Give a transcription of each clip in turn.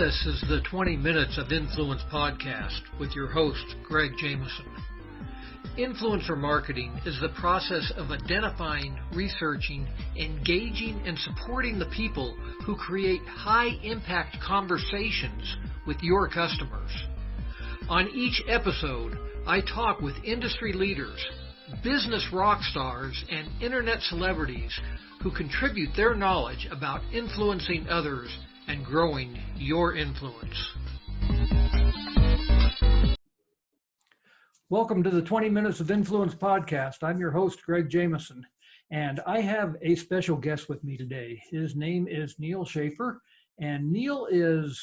This is the 20 Minutes of Influence podcast with your host, Greg Jameson. Influencer marketing is the process of identifying, researching, engaging, and supporting the people who create high-impact conversations with your customers. On each episode, I talk with industry leaders, business rock stars, and internet celebrities who contribute their knowledge about influencing others and growing your influence. Welcome to the 20 Minutes of Influence podcast. I'm your host, Greg Jameson, and I have a special guest with me today. His name is Neal sSchaffer, and Neal is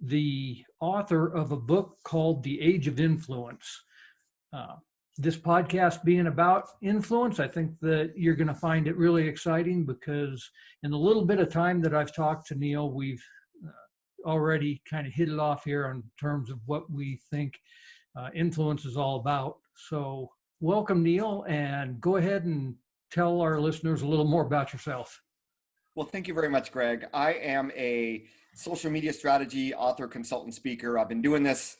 the author of a book called The Age of Influence. This podcast being about influence, I think that you're going to find it really exciting because in the little bit of time that I've talked to Neal, we've already kind of hit it off here in terms of what we think influence is all about. So welcome, Neal, and go ahead and tell our listeners a little more about yourself. Well, thank you very much, Greg. I am a social media strategy author, consultant, speaker. I've been doing this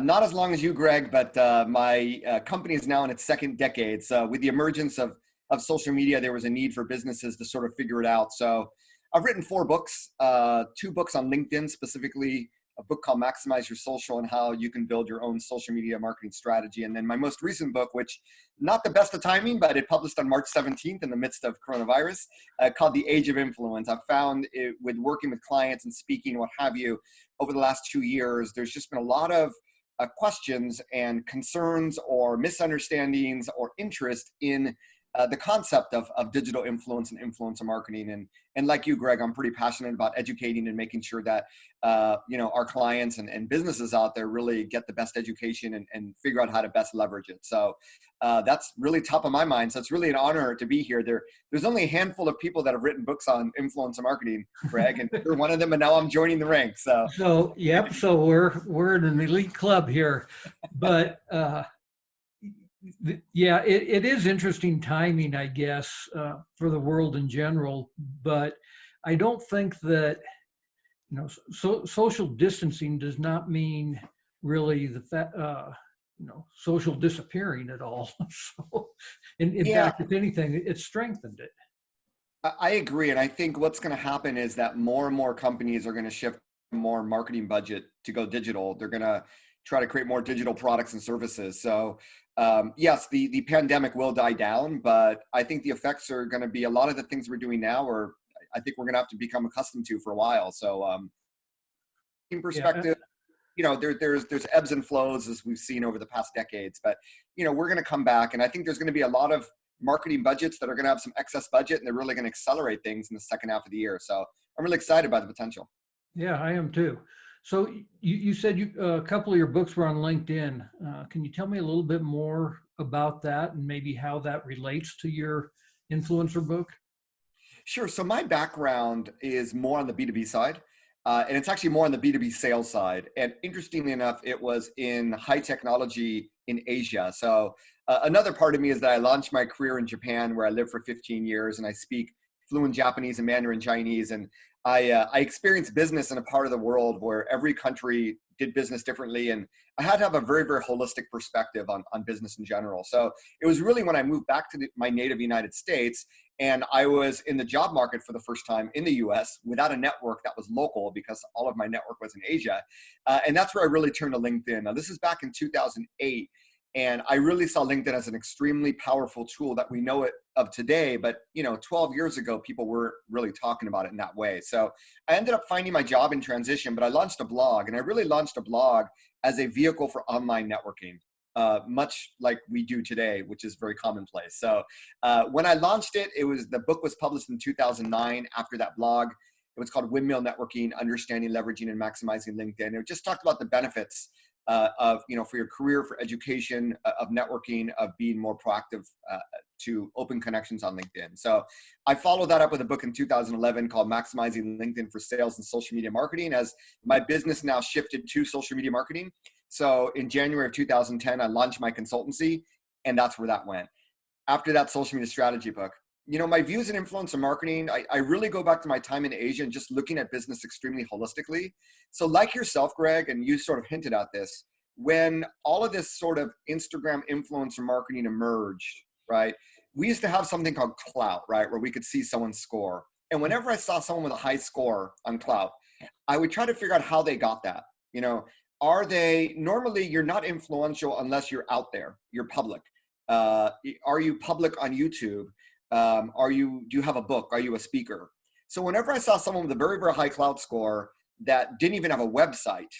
not as long as you, Greg, but my company is now in its second decade. So with the emergence of social media, there was a need for businesses to sort of figure it out. So I've written 4 books, 2 books on LinkedIn, specifically a book called Maximize Your Social and How You Can Build Your Own Social Media Marketing Strategy. And then my most recent book, which not the best of timing, but it published on March 17th in the midst of coronavirus, called The Age of Influence. I've found it, with working with clients and speaking, what have you, over the last 2 years, there's just been a lot of questions and concerns or misunderstandings or interest in the concept of digital influence and influencer marketing. And like you, Greg, I'm pretty passionate about educating and making sure that our clients and businesses out there really get the best education and figure out how to best leverage it. So that's really top of my mind. So it's really an honor to be here. There's only a handful of people that have written books on influencer marketing, Greg, and you're one of them. And now I'm joining the ranks. So yep. So we're in an elite club here, but yeah, it is interesting timing, I guess, for the world in general. But I don't think that, social distancing does not mean really social disappearing at all. So, in fact, if anything, it strengthened it. I agree. And I think what's going to happen is that more and more companies are going to shift more marketing budget to go digital. They're going to try to create more digital products and services. So yes, the pandemic will die down, but I think the effects are going to be a lot of the things we're doing now, or I think we're going to have to become accustomed to for a while. So in perspective, there's ebbs and flows as we've seen over the past decades, but we're going to come back. And I think there's going to be a lot of marketing budgets that are going to have some excess budget, and they're really going to accelerate things in the second half of the year. So I'm really excited by the potential. Yeah, I am too. So you said a couple of your books were on LinkedIn. Can you tell me a little bit more about that and maybe how that relates to your influencer book? Sure. So my background is more on the B2B side, and it's actually more on the B2B sales side. And interestingly enough, it was in high technology in Asia. So another part of me is that I launched my career in Japan, where I lived for 15 years, and I speak fluent Japanese and Mandarin Chinese. And I experienced business in a part of the world where every country did business differently. And I had to have a very, very holistic perspective on business in general. So it was really when I moved back to my native United States, and I was in the job market for the first time in the US without a network that was local, because all of my network was in Asia. And that's where I really turned to LinkedIn. Now, this is back in 2008. And I really saw LinkedIn as an extremely powerful tool that we know it of today. But 12 years ago, people weren't really talking about it in that way. So I ended up finding my job in transition, but I launched a blog, and I really launched a blog as a vehicle for online networking, much like we do today, which is very commonplace. So when I launched it, the book was published in 2009 after that blog. It was called Windmill Networking: Understanding, Leveraging, and Maximizing LinkedIn. It just talked about the benefits of, for your career, for education, of networking, of being more proactive to open connections on LinkedIn. So I followed that up with a book in 2011 called Maximizing LinkedIn for Sales and Social Media Marketing, as my business now shifted to social media marketing. So in January of 2010, I launched my consultancy, and that's where that went. After that social media strategy book, My views in influencer marketing, I really go back to my time in Asia and just looking at business extremely holistically. So like yourself, Greg, and you sort of hinted at this, when all of this sort of Instagram influencer marketing emerged, right? We used to have something called clout, right? Where we could see someone's score. And whenever I saw someone with a high score on clout, I would try to figure out how they got that. Are they, normally you're not influential unless you're out there, you're public. Are you public on YouTube? Do you have a book? Are you a speaker? So whenever I saw someone with a very, very high cloud score that didn't even have a website,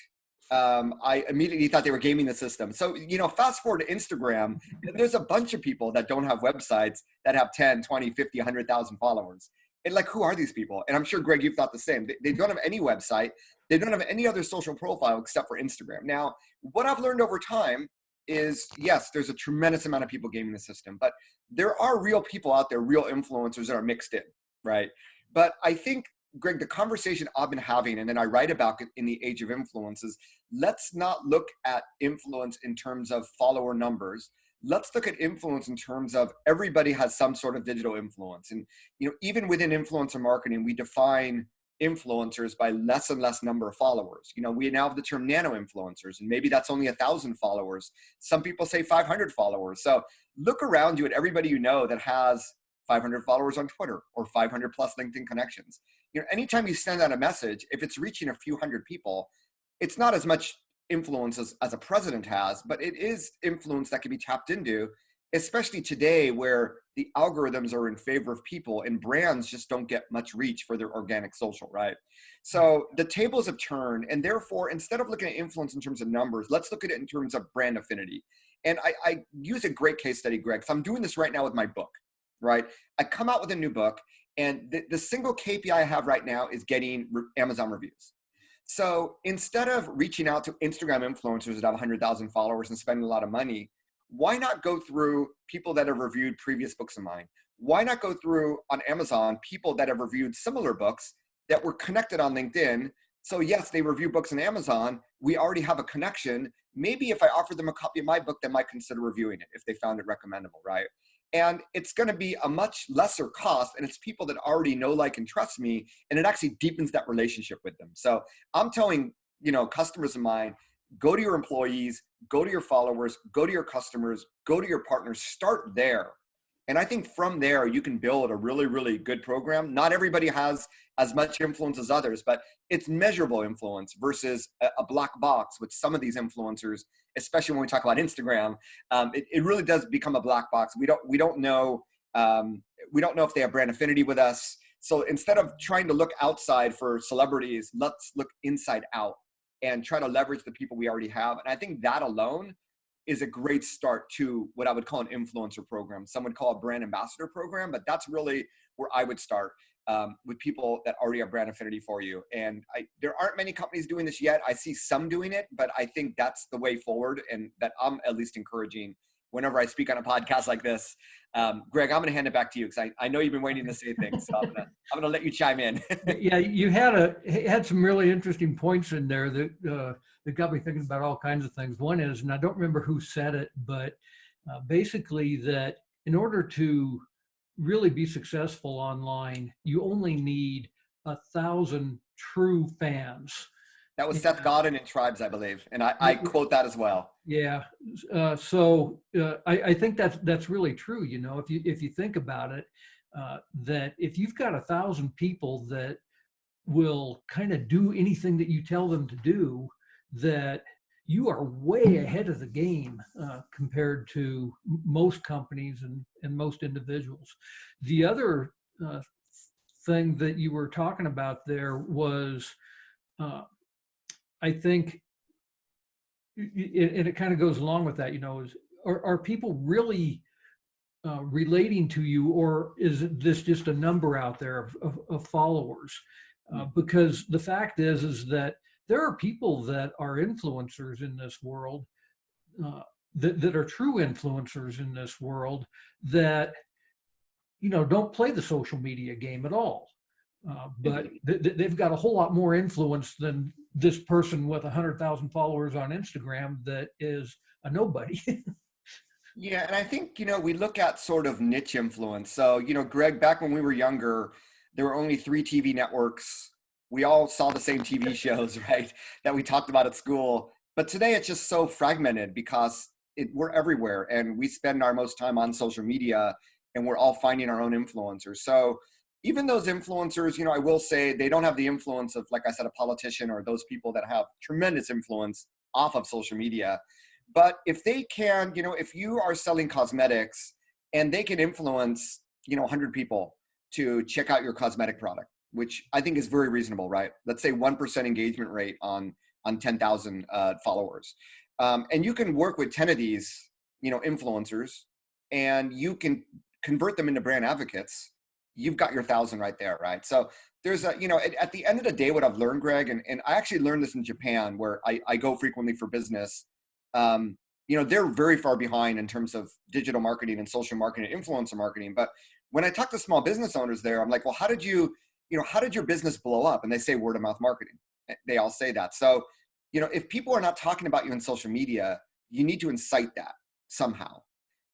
I immediately thought they were gaming the system. So, fast forward to Instagram, there's a bunch of people that don't have websites that have 10, 20, 50, 100,000 followers. And like, who are these people? And I'm sure, Greg, you've thought the same. They don't have any website. They don't have any other social profile except for Instagram. Now, what I've learned over time is, yes, there's a tremendous amount of people gaming the system, but there are real people out there, real influencers that are mixed in, right? But I think, Greg, the conversation I've been having, and then I write about it in the age of influences, let's not look at influence in terms of follower numbers. Let's look at influence in terms of everybody has some sort of digital influence. And, even within influencer marketing, we define influencers by less and less number of followers. We now have the term nano influencers, and maybe that's only 1,000 followers. Some people say 500 followers. So look around you at everybody that has 500 followers on Twitter or 500 plus LinkedIn connections. Anytime you send out a message, if it's reaching a few hundred people, it's not as much influence as a president has, but it is influence that can be tapped into, especially today where the algorithms are in favor of people and brands just don't get much reach for their organic social, right? So the tables have turned, and therefore, instead of looking at influence in terms of numbers, let's look at it in terms of brand affinity. And I use a great case study, Greg. So I'm doing this right now with my book, right? I come out with a new book, and the single KPI I have right now is getting Amazon reviews. So instead of reaching out to Instagram influencers that have 100,000 followers and spending a lot of money, why not go through people that have reviewed previous books of mine? Why not go through on Amazon people that have reviewed similar books that were connected on LinkedIn? So yes, they review books on Amazon. We already have a connection. Maybe if I offer them a copy of my book, they might consider reviewing it if they found it recommendable, right? And it's going to be a much lesser cost, and it's people that already know, like, and trust me, and it actually deepens that relationship with them. So I'm telling, customers of mine, go to your employees, go to your followers, go to your customers, go to your partners, start there. And I think from there, you can build a really, really good program. Not everybody has as much influence as others, but it's measurable influence versus a black box with some of these influencers, especially when we talk about Instagram. It really does become a black box. We don't know if they have brand affinity with us. So instead of trying to look outside for celebrities, let's look inside out and try to leverage the people we already have. And I think that alone is a great start to what I would call an influencer program. Some would call a brand ambassador program, but that's really where I would start, with people that already have brand affinity for you. And there aren't many companies doing this yet. I see some doing it, but I think that's the way forward, and that I'm at least encouraging whenever I speak on a podcast like this. Greg, I'm going to hand it back to you because I know you've been waiting to say things. So I'm going to let you chime in. Yeah, you had some really interesting points in there that got me thinking about all kinds of things. One is, and I don't remember who said it, but basically that in order to really be successful online, you only need 1,000 true fans. That was Seth Godin in Tribes, I believe. And I quote that as well. Yeah. So I think that's really true. If you think about it, that if you've got 1,000 people that will kind of do anything that you tell them to do, that you are way ahead of the game compared to most companies and most individuals. The other thing that you were talking about there was, I think, and it kind of goes along with that, are people really relating to you, or is this just a number out there of followers? Because the fact is that there are people that are influencers in this world, that are true influencers in this world, that don't play the social media game at all. But they've got a whole lot more influence than this person with 100,000 followers on Instagram that is a nobody. Yeah, and I think, we look at sort of niche influence. So, Greg, back when we were younger, there were only three TV networks. We all saw the same TV shows, right? That we talked about at school. But today it's just so fragmented because we're everywhere and we spend our most time on social media and we're all finding our own influencers. So even those influencers, I will say they don't have the influence of, like I said, a politician or those people that have tremendous influence off of social media. But if they can, if you are selling cosmetics and they can influence, 100 people to check out your cosmetic product, which I think is very reasonable, right? Let's say 1% engagement rate on 10,000 followers. And you can work with 10 of these, influencers, and you can convert them into brand advocates. You've got your 1,000 right there, right? So there's at the end of the day, what I've learned, Greg, and I actually learned this in Japan where I go frequently for business. They're very far behind in terms of digital marketing and social marketing and influencer marketing. But when I talk to small business owners there, I'm like, well, how did your business blow up? And they say word of mouth marketing. They all say that. So, if people are not talking about you in social media, you need to incite that somehow.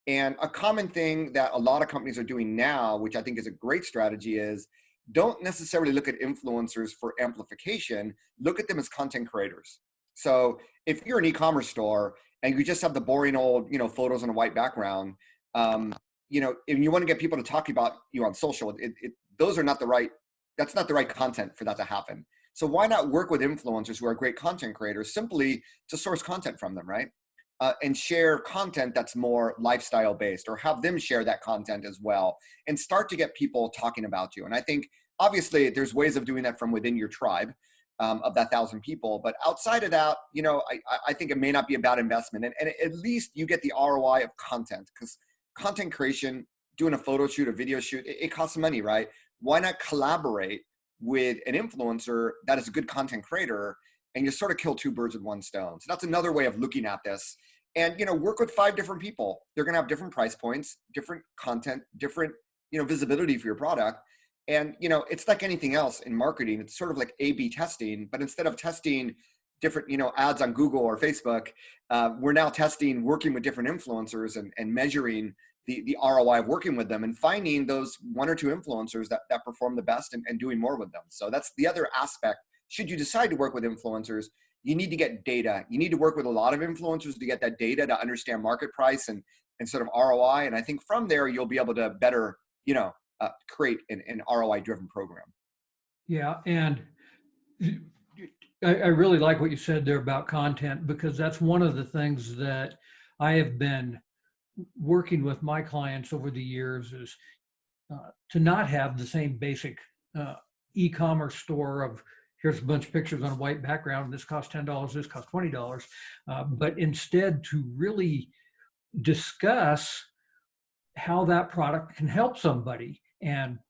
And a common thing that a lot of companies are doing now, which I think is a great strategy, is don't necessarily look at influencers for amplification, look at them as content creators. So if you're an e-commerce store and you just have the boring old, photos on a white background, and you want to get people to talk about you on social, those are not the right, that's not the right content for that to happen. So why not work with influencers who are great content creators simply to source content from them, right? And share content that's more lifestyle based, or have them share that content as well and start to get people talking about you. And I think obviously there's ways of doing that from within your tribe of that 1,000 people. But outside of that, I think it may not be a bad investment. And at least you get the ROI of content, because content creation, doing a photo shoot, a video shoot, it costs money, right? Why not collaborate with an influencer that is a good content creator, and you sort of kill two birds with one stone? So that's another way of looking at this. And, work with 5 different people. They're going to have different price points, different content, different, visibility for your product. And, it's like anything else in marketing. It's sort of like A/B testing, but instead of testing different, ads on Google or Facebook, we're now testing working with different influencers and measuring the ROI of working with them and finding those 1 or 2 influencers that perform the best and doing more with them. So that's the other aspect. Should you decide to work with influencers, you need to get data. You need to work with a lot of influencers to get that data to understand market price and sort of ROI. And I think from there, you'll be able to better, create an ROI driven program. Yeah. And I really like what you said there about content, because that's one of the things that I have been working with my clients over the years is to not have the same basic e-commerce store of here's a bunch of pictures on a white background, this costs $10, this costs $20, but instead to really discuss how that product can help somebody, and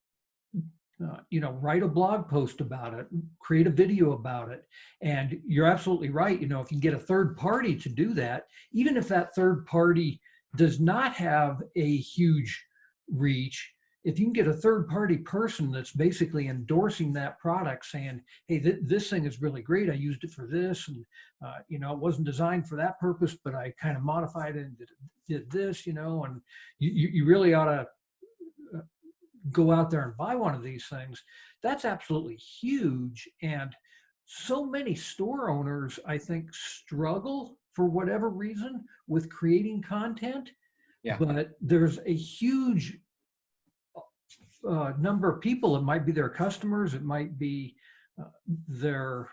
write a blog post about it, create a video about it. And you're absolutely right. If you get a third party to do that, even if that third party does not have a huge reach, if you can get a third party person that's basically endorsing that product, saying, hey, this thing is really great, I used it for this, and it wasn't designed for that purpose, but I kind of modified it and did this, and you really ought to go out there and buy one of these things. That's absolutely huge. And so many store owners, I think, struggle for whatever reason with creating content. Yeah. But there's a huge number of people. It might be their customers, it might be their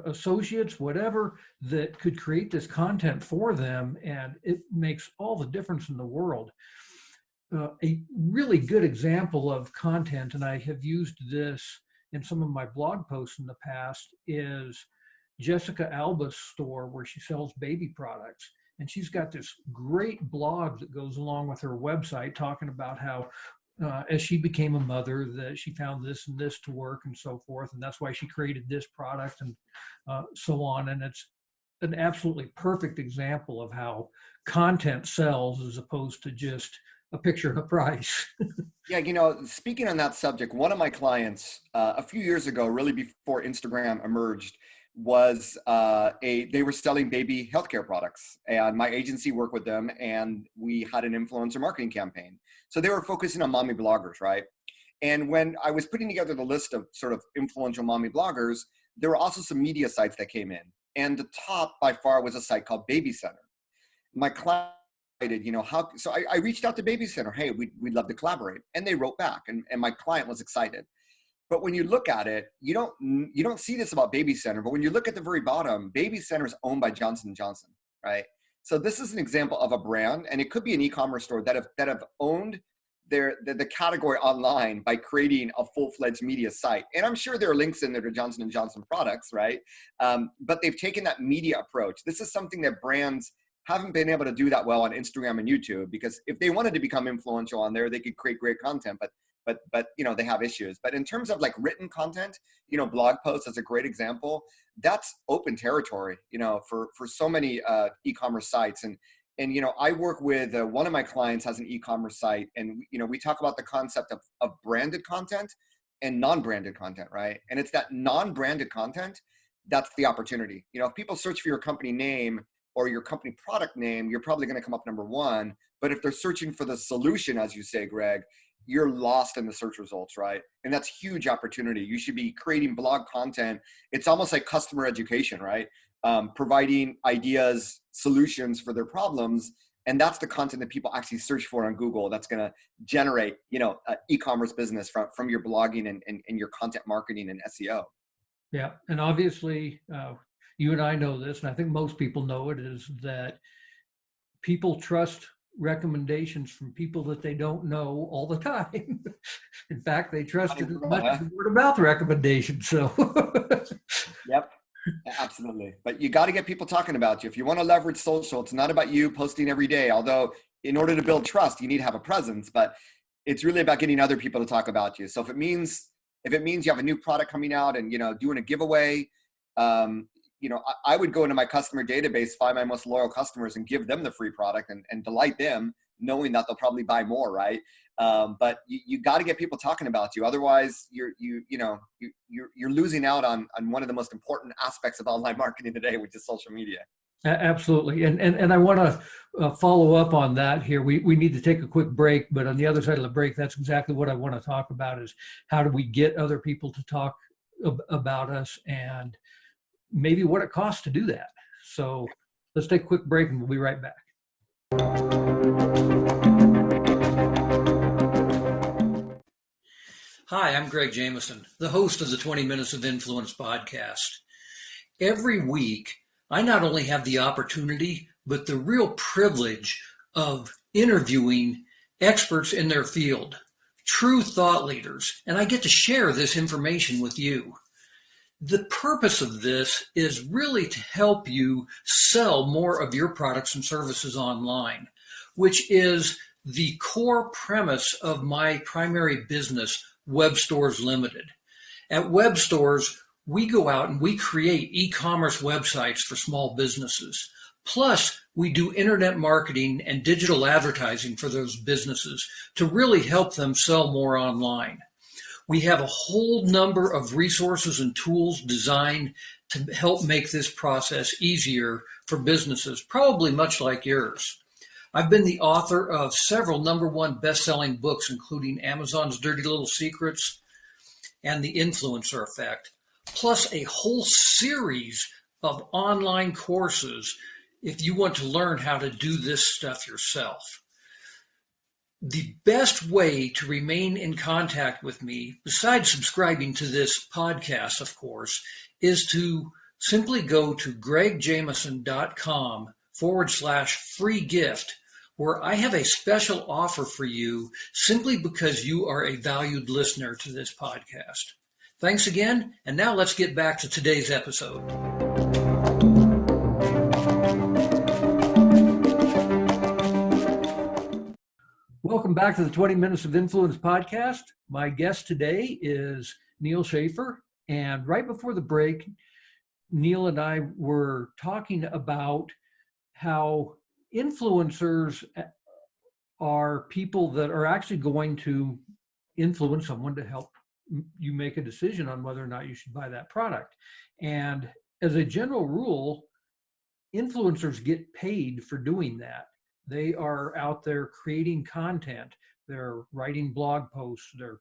associates, whatever, that could create this content for them, and it makes all the difference in the world. A really good example of content, and I have used this in some of my blog posts in the past, is Jessica Alba's store where she sells baby products. And she's got this great blog that goes along with her website talking about how as she became a mother, that she found this and this to work and so forth. And that's why she created this product and so on. And it's an absolutely perfect example of how content sells as opposed to just a picture of a price. Yeah, speaking on that subject, one of my clients a few years ago, really before Instagram emerged, was they were selling baby healthcare products, and my agency worked with them, and we had an influencer marketing campaign. So they were focusing on mommy bloggers, right? And when I was putting together the list of sort of influential mommy bloggers, there were also some media sites that came in. And the top by far was a site called Baby Center. My client, so I reached out to Baby Center. Hey, we'd love to collaborate. And they wrote back, and my client was excited. But when you look at it, you don't see this about Baby Center. But when you look at the very bottom, Baby Center is owned by Johnson & Johnson, right? So this is an example of a brand, and it could be an e-commerce store that have owned the category online by creating a full-fledged media site. And I'm sure there are links in there to Johnson & Johnson products, right? But they've taken that media approach. This is something that brands haven't been able to do that well on Instagram and YouTube, because if they wanted to become influential on there, they could create great content, but they have issues. But in terms of like written content, blog posts is a great example. That's open territory, for so many e-commerce sites. And I work with one of my clients has an e-commerce site, and we talk about the concept of branded content and non-branded content, right? And it's that non-branded content that's the opportunity. If people search for your company name or your company product name, you're probably going to come up number one. But if they're searching for the solution, as you say, Greg, you're lost in the search results, right? And that's huge opportunity. You should be creating blog content. It's almost like customer education, right? Providing ideas, solutions for their problems. And that's the content that people actually search for on Google. That's going to generate, e-commerce business from your blogging and your content marketing and SEO. Yeah. And obviously, you and I know this, and I think most people know it, is that people trust recommendations from people that they don't know all the time. In fact, they trust it as much as the word of mouth recommendation. So Yep, absolutely. But you got to get people talking about you. If you want to leverage social, it's not about you posting every day, although in order to build trust, you need to have a presence, but it's really about getting other people to talk about you. So if it means you have a new product coming out and, doing a giveaway, I would go into my customer database, find my most loyal customers and give them the free product and delight them, knowing that they'll probably buy more, right? But you got to get people talking about you. Otherwise, you're losing out on one of the most important aspects of online marketing today, which is social media. Absolutely. And I want to follow up on that here. We need to take a quick break, but on the other side of the break, that's exactly what I want to talk about, is how do we get other people to talk about us, and maybe what it costs to do that. So let's take a quick break and we'll be right back. Hi, I'm Greg Jameson, the host of the 20 Minutes of Influence podcast. Every week, I not only have the opportunity, but the real privilege of interviewing experts in their field, true thought leaders, and I get to share this information with you. The purpose of this is really to help you sell more of your products and services online, which is the core premise of my primary business, Web Stores Limited. At Web Stores, we go out and we create e-commerce websites for small businesses. Plus, we do internet marketing and digital advertising for those businesses to really help them sell more online. We have a whole number of resources and tools designed to help make this process easier for businesses, probably much like yours. I've been the author of several #1 best-selling books, including Amazon's Dirty Little Secrets and The Influencer Effect, plus a whole series of online courses if you want to learn how to do this stuff yourself. The best way to remain in contact with me, besides subscribing to this podcast, of course, is to simply go to gregjameson.com/free gift, where I have a special offer for you simply because you are a valued listener to this podcast. Thanks again, and now let's get back to today's episode. Welcome back to the 20 Minutes of Influence podcast. My guest today is Neal sSchaffer. And right before the break, Neal and I were talking about how influencers are people that are actually going to influence someone to help you make a decision on whether or not you should buy that product. And as a general rule, influencers get paid for doing that. They are out there creating content. They're writing blog posts. They're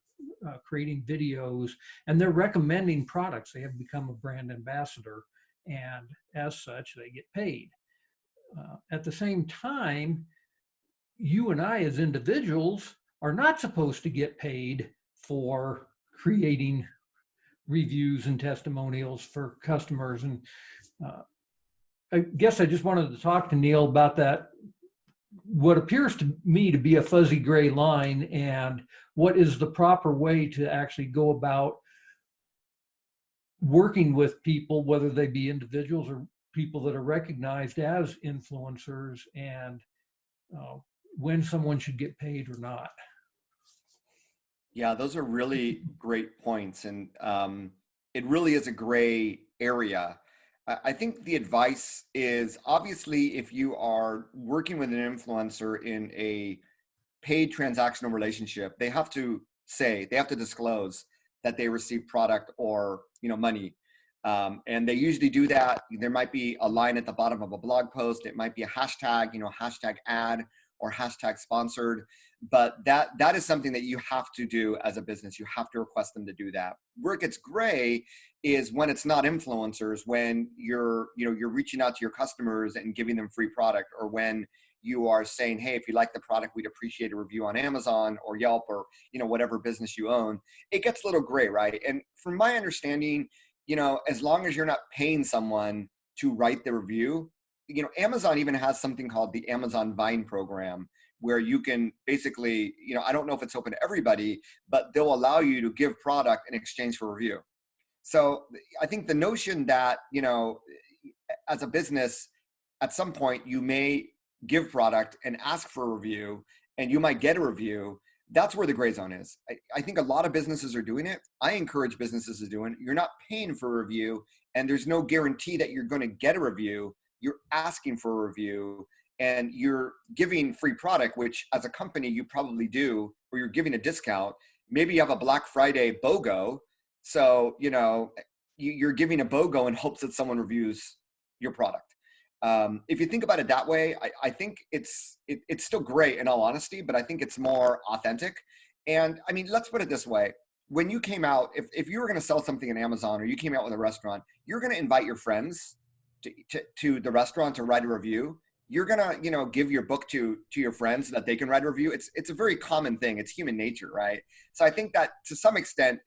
creating videos, and they're recommending products. They have become a brand ambassador, and as such, they get paid. At the same time, you and I as individuals are not supposed to get paid for creating reviews and testimonials for customers. And I guess I just wanted to talk to Neal about that, what appears to me to be a fuzzy gray line, and what is the proper way to actually go about working with people, whether they be individuals or people that are recognized as influencers, and when someone should get paid or not. Yeah, those are really great points. And it really is a gray area. I think the advice is, obviously, if you are working with an influencer in a paid transactional relationship, they have to disclose that they receive product or, money. And they usually do that. There might be a line at the bottom of a blog post. It might be a hashtag, hashtag ad or hashtag sponsored. But that is something that you have to do as a business. You have to request them to do that. Where it gets gray is when it's not influencers, when you're reaching out to your customers and giving them free product, or when you are saying, hey, if you like the product, we'd appreciate a review on Amazon or Yelp or, whatever business you own. It gets a little gray, right? And from my understanding, as long as you're not paying someone to write the review, Amazon even has something called the Amazon Vine program, where you can basically, I don't know if it's open to everybody, but they'll allow you to give product in exchange for review. So I think the notion that, as a business, at some point you may give product and ask for a review, and you might get a review. That's where the gray zone is. I think a lot of businesses are doing it. I encourage businesses to do it. You're not paying for a review, and there's no guarantee that you're going to get a review. You're asking for a review, and you're giving free product, which as a company you probably do, or you're giving a discount. Maybe you have a Black Friday BOGO. So, you're giving a BOGO in hopes that someone reviews your product. If you think about it that way, I think it's still great in all honesty, but I think it's more authentic. And I mean, let's put it this way. When you came out, if you were going to sell something in Amazon, or you came out with a restaurant, you're going to invite your friends to the restaurant to write a review. You're going to, give your book to your friends so that they can write a review. It's a very common thing. It's human nature, right? So I think that to some extent,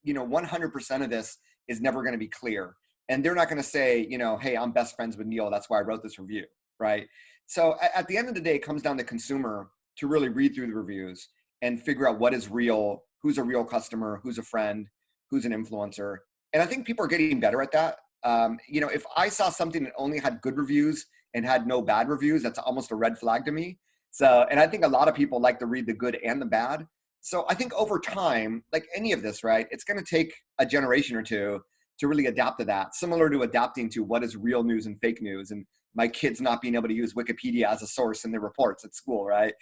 100% of this is never going to be clear. And they're not going to say, hey, I'm best friends with Neal. That's why I wrote this review, right? So at the end of the day, it comes down to consumer to really read through the reviews and figure out what is real, who's a real customer, who's a friend, who's an influencer. And I think people are getting better at that. If I saw something that only had good reviews and had no bad reviews, that's almost a red flag to me. So, and I think a lot of people like to read the good and the bad. So I think over time, like any of this, right, it's going to take a generation or two to really adapt to that, similar to adapting to what is real news and fake news, and my kids not being able to use Wikipedia as a source in their reports at school, right?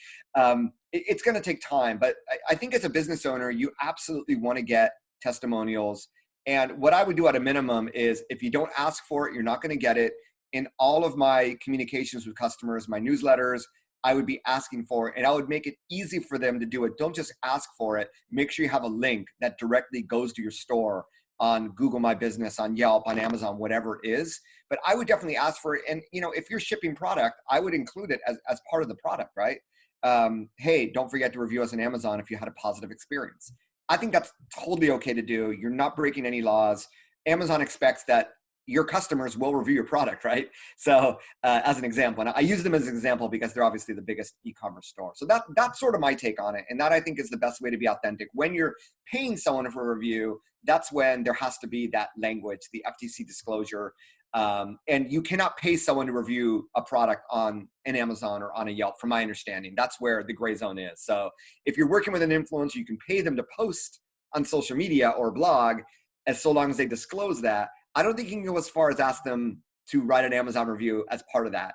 It's going to take time, but I think as a business owner, you absolutely want to get testimonials. And what I would do at a minimum is, if you don't ask for it, you're not going to get it. In all of my communications with customers, my newsletters, I would be asking for it, and I would make it easy for them to do it. Don't just ask for it. Make sure you have a link that directly goes to your store on Google My Business, on Yelp, on Amazon, whatever it is. But I would definitely ask for it. And, if you're shipping product, I would include it as part of the product, right? Hey, don't forget to review us on Amazon if you had a positive experience. I think that's totally okay to do. You're not breaking any laws. Amazon expects that your customers will review your product, right? So as an example, and I use them as an example because they're obviously the biggest e-commerce store. So that's sort of my take on it. And that, I think, is the best way to be authentic. When you're paying someone for a review, that's when there has to be that language, the FTC disclosure. And you cannot pay someone to review a product on an Amazon or on a Yelp, from my understanding. That's where the gray zone is. So if you're working with an influencer, you can pay them to post on social media or blog, as so long as they disclose that. I don't think you can go as far as ask them to write an Amazon review as part of that,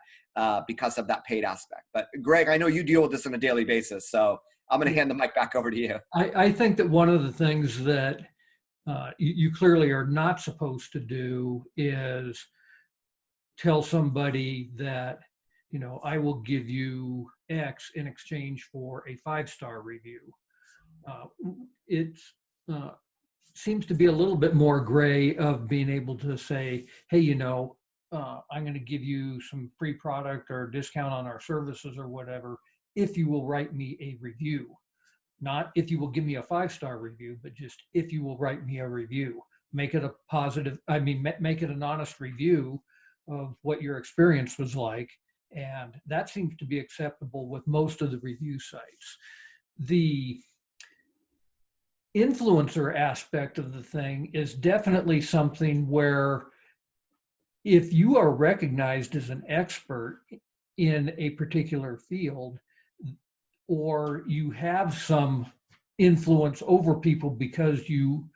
because of that paid aspect. But Greg, I know you deal with this on a daily basis, so I'm going to hand the mic back over to you. I think that one of the things that you clearly are not supposed to do is tell somebody that, I will give you X in exchange for a 5-star review. It seems to be a little bit more gray of being able to say, hey, I'm going to give you some free product or discount on our services or whatever, if you will write me a review. Not if you will give me a 5-star review, but just if you will write me a review. Make it a positive, make it an honest review of what your experience was like. And that seems to be acceptable with most of the review sites. The influencer aspect of the thing is definitely something where if you are recognized as an expert in a particular field, or you have some influence over people because you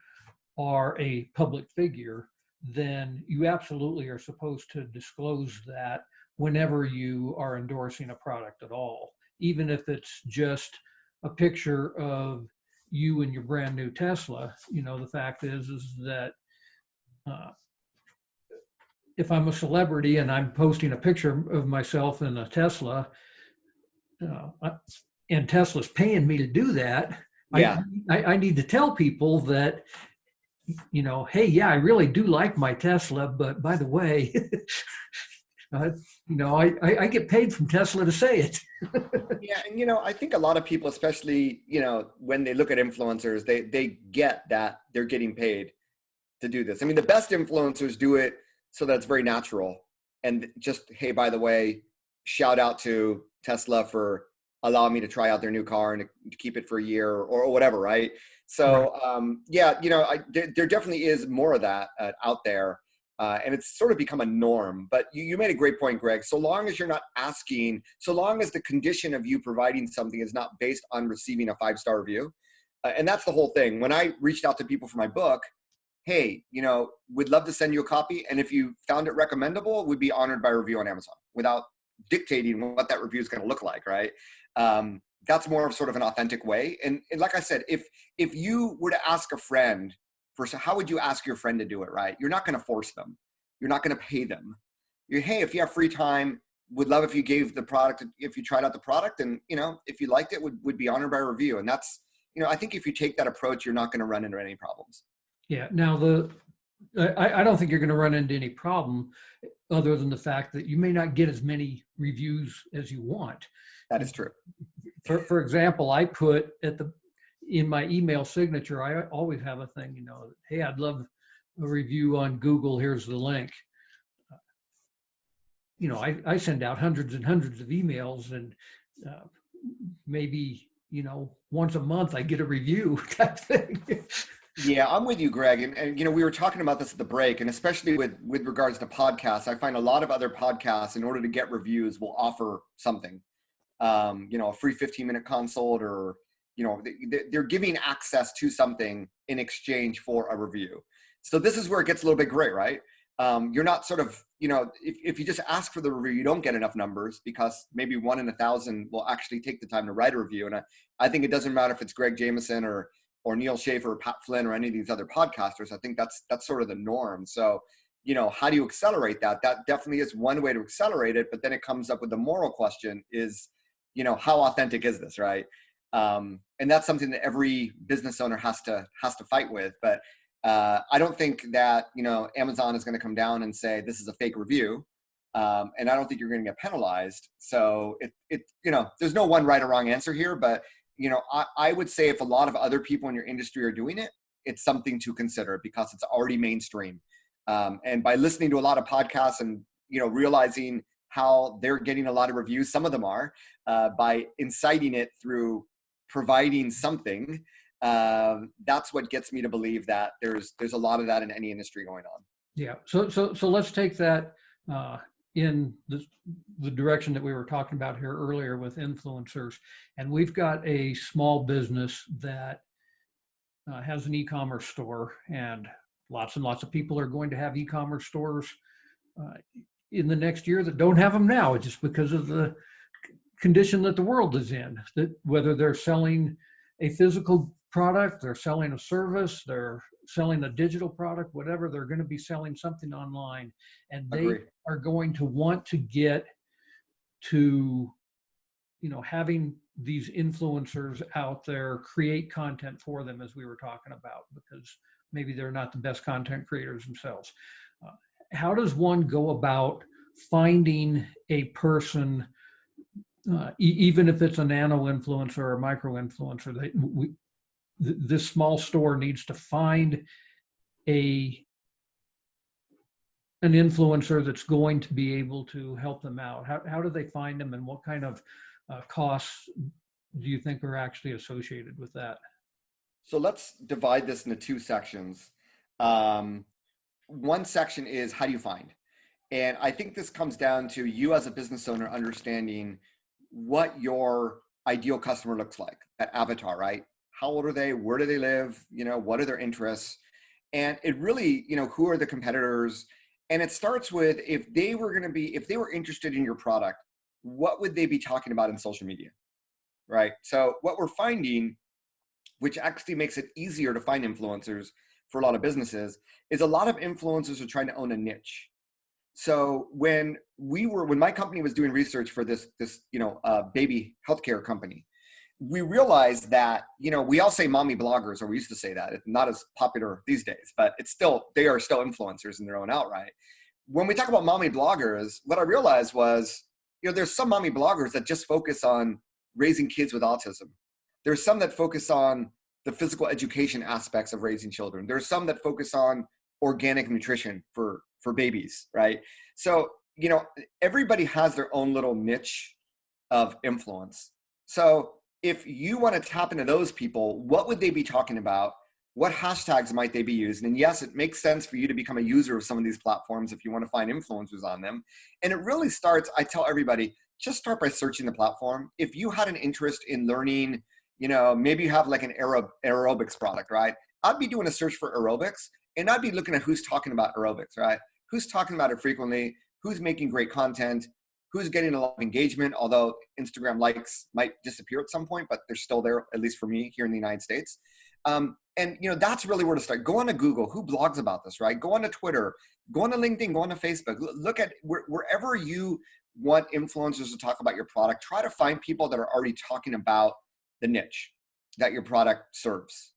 are a public figure, then you absolutely are supposed to disclose that whenever you are endorsing a product at all, even if it's just a picture of you and your brand new Tesla. The fact is that if I'm a celebrity and I'm posting a picture of myself in a Tesla, and Tesla's paying me to do that, Yeah. I need to tell people that, hey, yeah, I really do like my Tesla, but by the way, I get paid from Tesla to say it. Yeah, and I think a lot of people, especially when they look at influencers, they get that they're getting paid to do this. I mean, the best influencers do it so that it's very natural, and just, hey, by the way, shout out to Tesla for allowing me to try out their new car and to keep it for a year or whatever, right? So yeah, there definitely is more of that out there. And it's sort of become a norm. But you made a great point, Greg. So long as you're not asking, so long as the condition of you providing something is not based on receiving a 5-star review, and that's the whole thing. When I reached out to people for my book, hey, we'd love to send you a copy, and if you found it recommendable, we'd be honored by a review on Amazon, without dictating what that review is going to look like, right? That's more of sort of an authentic way. And like I said, if you were to ask a friend how would you ask your friend to do it, right? You're not going to force them. You're not going to pay them. Hey, if you have free time, would love if you gave the product, if you tried out the product, and if you liked it, would be honored by a review. And that's, I think if you take that approach, you're not going to run into any problems. Yeah. Now I don't think you're going to run into any problem other than the fact that you may not get as many reviews as you want. That is true. For example, I put in my email signature, I always have a thing, hey, I'd love a review on Google. Here's the link. I send out hundreds and hundreds of emails, and maybe, once a month I get a review type thing. Yeah, I'm with you, Greg. And we were talking about this at the break, and especially with regards to podcasts, I find a lot of other podcasts, in order to get reviews, will offer something, a free 15-minute consult, or, they're giving access to something in exchange for a review. So this is where it gets a little bit gray, right? You're not sort of, if you just ask for the review, you don't get enough numbers, because maybe 1 in 1,000 will actually take the time to write a review. And I think it doesn't matter if it's Greg Jameson or Neal Schaefer or Pat Flynn or any of these other podcasters. I think that's sort of the norm. So, how do you accelerate that? That definitely is one way to accelerate it. But then it comes up with the moral question is, how authentic is this, right? And that's something that every business owner has to fight with. But I don't think that, Amazon is going to come down and say, this is a fake review. And I don't think you're going to get penalized. So there's no one right or wrong answer here, but I would say if a lot of other people in your industry are doing it, it's something to consider, because it's already mainstream. And by listening to a lot of podcasts and, realizing how they're getting a lot of reviews, some of them are, by inciting it through providing something, that's what gets me to believe that there's a lot of that in any industry going on. Yeah. So let's take that in the direction that we were talking about here earlier with influencers. And we've got a small business that has an e-commerce store, and lots of people are going to have e-commerce stores in the next year that don't have them now, just because of the condition that the world is in, that whether they're selling a physical product, they're selling a service, they're selling a digital product, whatever, they're going to be selling something online, and they Agree. are going to want to get to, having these influencers out there create content for them, as we were talking about, because maybe they're not the best content creators themselves. Uh, how does one go about finding a person, even if it's a nano influencer or a micro influencer? This small store needs to find a an influencer that's going to be able to help them out. How do they find them, and what kind of costs do you think are actually associated with that? So let's divide this into two sections. Um, One section is how do you find? And I think this comes down to you as a business owner understanding what your ideal customer looks like, that avatar, right? How old are they? Where do they live? What are their interests? And it really, who are the competitors? And it starts with if they were interested in your product, what would they be talking about in social media, right? So what we're finding, which actually makes it easier to find influencers for a lot of businesses, is a lot of influencers are trying to own a niche. So when my company was doing research for this baby healthcare company, we realized that we all say mommy bloggers, or we used to say that. It's not as popular these days, but they are still influencers in their own outright. When we talk about mommy bloggers, what I realized was there's some mommy bloggers that just focus on raising kids with autism. There's some that focus on the physical education aspects of raising children. There's some that focus on organic nutrition for babies, right? So, everybody has their own little niche of influence. So if you want to tap into those people, what would they be talking about? What hashtags might they be using? And yes, it makes sense for you to become a user of some of these platforms if you want to find influencers on them. And it really starts, I tell everybody, just start by searching the platform. If you had an interest in learning, maybe you have like an aerobics product, right? I'd be doing a search for aerobics, and I'd be looking at who's talking about aerobics, right? Who's talking about it frequently, who's making great content, who's getting a lot of engagement, although Instagram likes might disappear at some point, but they're still there, at least for me here in the United States. And that's really where to start. Go on to Google, who blogs about this, right? Go on to Twitter, go on to LinkedIn, go on to Facebook. Look at wherever you want influencers to talk about your product, try to find people that are already talking about the niche that your product serves.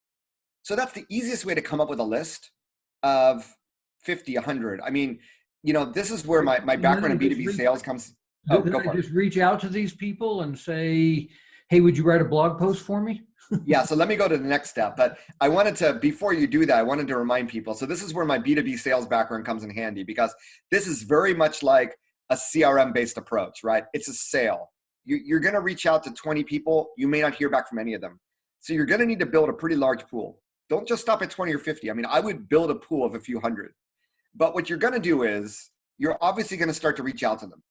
So that's the easiest way to come up with a list of 50, 100. I mean, this is where my background in B2B sales comes. Oh, Then go I for it. just reach out to these people and say, hey, would you write a blog post for me? Yeah, so let me go to the next step. But I wanted to, before you do that, I wanted to remind people. So this is where my B2B sales background comes in handy, because this is very much like a CRM-based approach, right? It's a sale. You're going to reach out to 20 people. You may not hear back from any of them. So you're going to need to build a pretty large pool. Don't just stop at 20 or 50. I mean, I would build a pool of a few hundred. But what you're going to do is you're obviously going to start to reach out to them.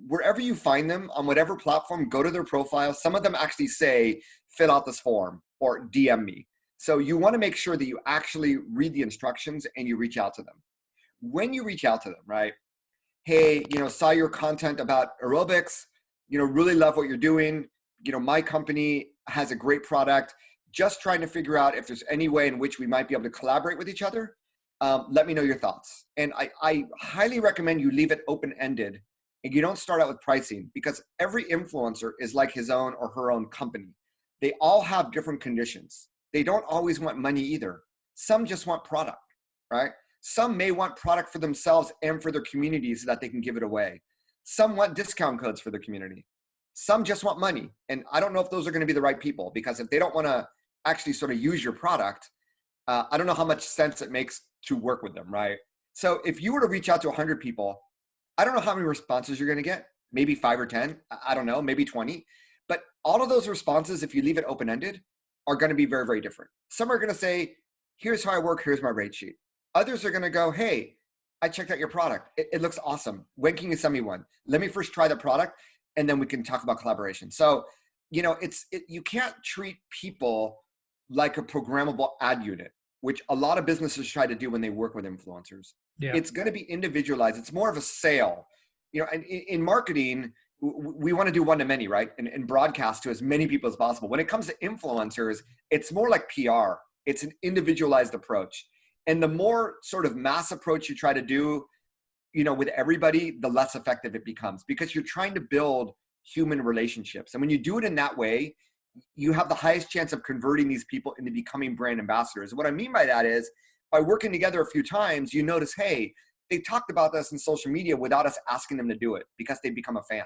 Wherever you find them on whatever platform, go to their profile. Some of them actually say, fill out this form or DM me. So you want to make sure that you actually read the instructions and you reach out to them. When you reach out to them, right? Hey, saw your content about aerobics, really love what you're doing. My company has a great product. Just trying to figure out if there's any way in which we might be able to collaborate with each other. Let me know your thoughts. And I highly recommend you leave it open-ended and you don't start out with pricing, because every influencer is like his own or her own company. They all have different conditions. They don't always want money either. Some just want product, right? Some may want product for themselves and for their community so that they can give it away. Some want discount codes for their community. Some just want money. And I don't know if those are going to be the right people, because if they don't want to actually sort of use your product, I don't know how much sense it makes to work with them, right? So if you were to reach out to 100 people, I don't know how many responses you're going to get, maybe 5 or 10, I don't know, maybe 20. But all of those responses, if you leave it open-ended, are going to be very, very different. Some are going to say, here's how I work, here's my rate sheet. Others are going to go, hey, I checked out your product. It looks awesome. When can you send me one? Let me first try the product, and then we can talk about collaboration. So, you can't treat people like a programmable ad unit, which a lot of businesses try to do when they work with influencers. Yeah. It's going to be individualized. It's more of a sale. And in marketing, we want to do one-to-many, right? And broadcast to as many people as possible. When it comes to influencers, it's more like PR. It's an individualized approach. And the more sort of mass approach you try to do, with everybody, the less effective it becomes, because you're trying to build human relationships. And when you do it in that way, you have the highest chance of converting these people into becoming brand ambassadors. And what I mean by that is, by working together a few times, you notice, hey, they talked about this in social media without us asking them to do it, because they become a fan.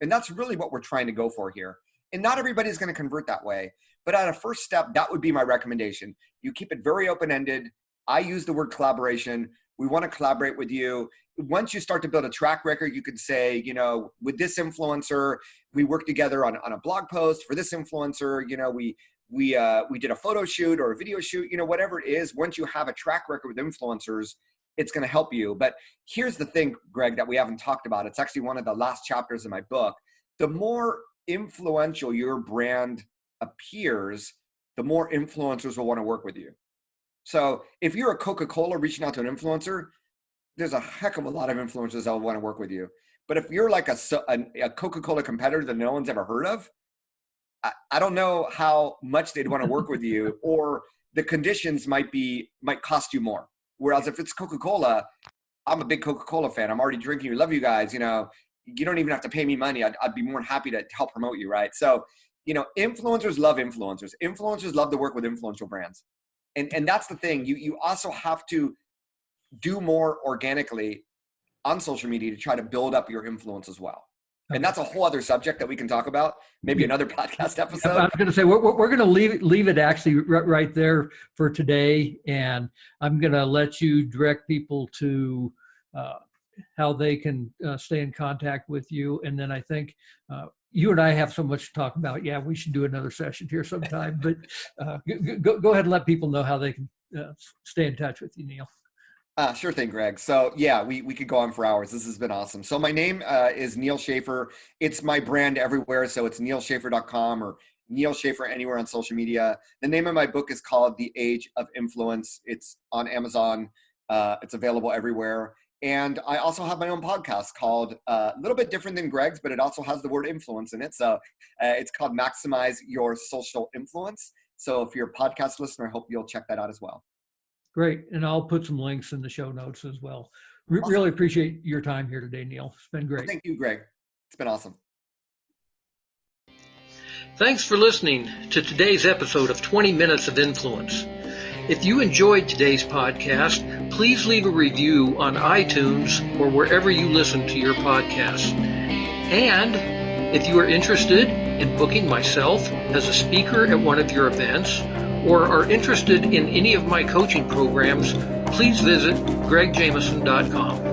And that's really what we're trying to go for here. And not everybody's going to convert that way. But at a first step, that would be my recommendation. You keep it very open-ended. I use the word collaboration. We want to collaborate with you. Once you start to build a track record, you could say, with this influencer, we worked together on a blog post. For this influencer, we did a photo shoot or a video shoot, whatever it is. Once you have a track record with influencers, it's going to help you. But here's the thing, Greg, that we haven't talked about. It's actually one of the last chapters in my book. The more influential your brand appears, the more influencers will want to work with you. So if you're a Coca-Cola reaching out to an influencer, there's a heck of a lot of influencers that will want to work with you. But if you're like a Coca-Cola competitor that no one's ever heard of, I don't know how much they'd want to work with you, or the conditions might cost you more. Whereas if it's Coca-Cola, I'm a big Coca-Cola fan. I'm already drinking. I love you guys. You don't even have to pay me money. I'd be more than happy to help promote you, right? So, influencers love influencers. Influencers love to work with influential brands. And that's the thing. You also have to do more organically on social media to try to build up your influence as well. And that's a whole other subject that we can talk about, maybe another podcast episode. I was going to say, we're going to leave it actually right there for today. And I'm going to let you direct people to how they can stay in contact with you. And then I think you and I have so much to talk about. Yeah, we should do another session here sometime. But go ahead and let people know how they can stay in touch with you, Neal. Sure thing, Greg. So yeah, we could go on for hours. This has been awesome. So my name is Neal Schaeffer. It's my brand everywhere. So it's nealschaeffer.com or Neal Schaeffer anywhere on social media. The name of my book is called The Age of Influence. It's on Amazon. It's available everywhere. And I also have my own podcast called a little bit different than Greg's, but it also has the word influence in it. So it's called Maximize Your Social Influence. So if you're a podcast listener, I hope you'll check that out as well. Great. And I'll put some links in the show notes as well. Awesome. Really appreciate your time here today, Neal. It's been great. Well, thank you, Greg. It's been awesome. Thanks for listening to today's episode of 20 Minutes of Influence. If you enjoyed today's podcast, please leave a review on iTunes or wherever you listen to your podcasts. And if you are interested in booking myself as a speaker at one of your events, or are interested in any of my coaching programs, please visit gregjameson.com.